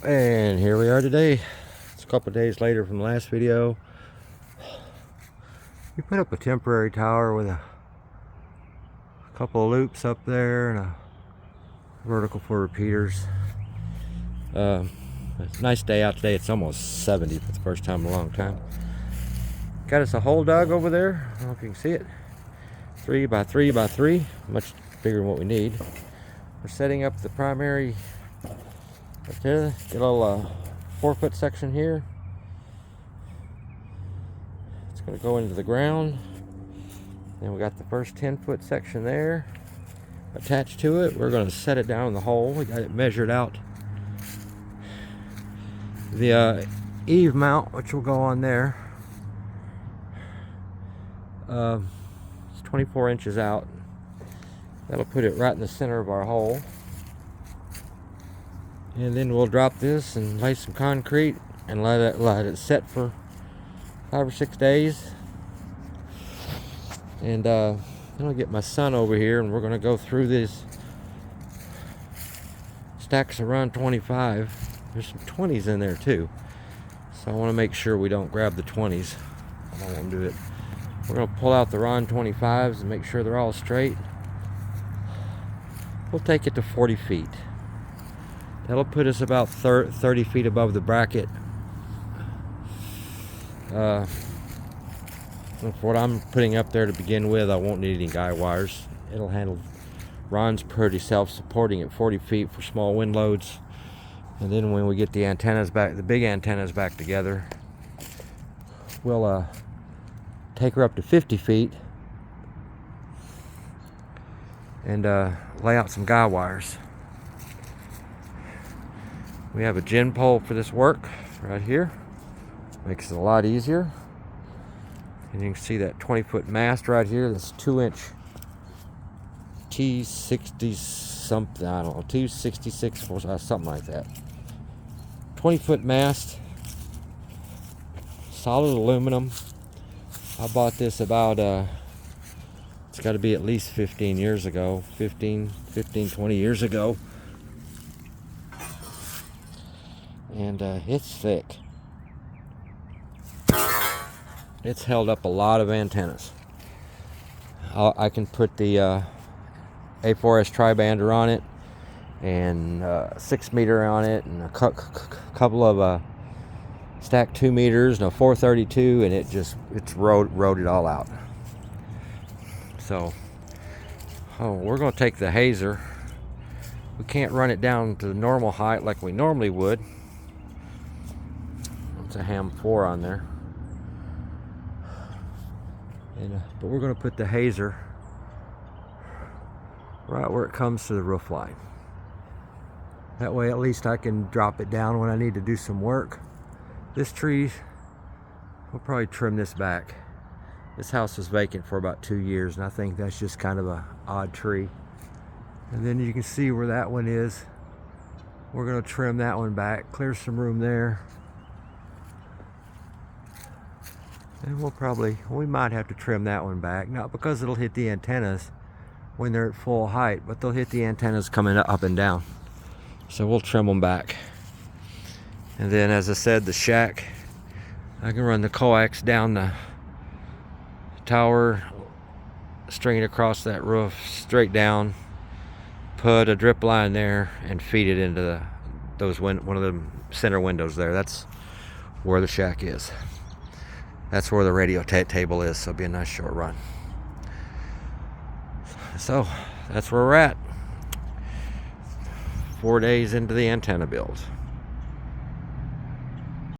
And here we are today. It's a couple of days later from the last video. We put up a temporary tower with a couple of loops up there and a vertical for repeaters. It's a nice day out today. It's almost 70 for the first time in a long time. Got us a hole dug over there. I don't know if you can see it. 3 by 3 by 3, much bigger than what we need. We're setting up the primary right there. Get a little 4-foot section here. It's going to go into the ground. Then we got the first 10-foot section there attached to it. We're going to set it down in the hole. We got it measured out. The eave mount, which will go on there, it's 24 inches out. That'll put it right in the center of our hole. And then we'll drop this and lay some concrete and let it set for 5 or 6 days. And then I'll get my son over here and we're going to go through these stacks of Rohn 25. There's some 20s in there too. So I want to make sure we don't grab the 20s. I don't want to do it. We're going to pull out the Rohn 25s and make sure they're all straight. We'll take it to 40 feet. That'll put us about 30 feet above the bracket. For what I'm putting up there to begin with, I won't need any guy wires. It'll handle. Rohn's pretty self-supporting at 40 feet for small wind loads. And then when we get the antennas back, the big antennas back together, we'll take her up to 50 feet and lay out some guy wires. We have a gin pole for this work right here. Makes it a lot easier. And you can see that 20-foot mast right here. That's 2-inch T60 something, I don't know, T66, something like that. 20-foot mast, solid aluminum. I bought this about, it's got to be at least 15 years ago, 20 years ago. And it's thick. It's held up a lot of antennas. I can put the A4S tri-bander on it and 6 meter on it and a couple of stacked 2 meters and a 432, and it's rode it all out. So we're going to take the hazer. We can't run it down to the normal height like we normally would. It's a ham 4 on there. And, but we're going to put the hazer right where it comes to the roof line. That way at least I can drop it down when I need to do some work. This tree, we'll probably trim this back. This house was vacant for about 2 years, and I think that's just kind of a odd tree. And then you can see where that one is. We're going to trim that one back, clear some room there. And we might have to trim that one back, not because it'll hit the antennas when they're at full height, but they'll hit the antennas coming up and down. So we'll trim them back. And then, as I said, the shack, I can run the coax down the tower, string it across that roof, straight down, put a drip line there, and feed it into one of the center windows there. That's where the shack is. That's where the radio table is, so it'll be a nice short run. So that's where we're at. 4 days into the antenna build.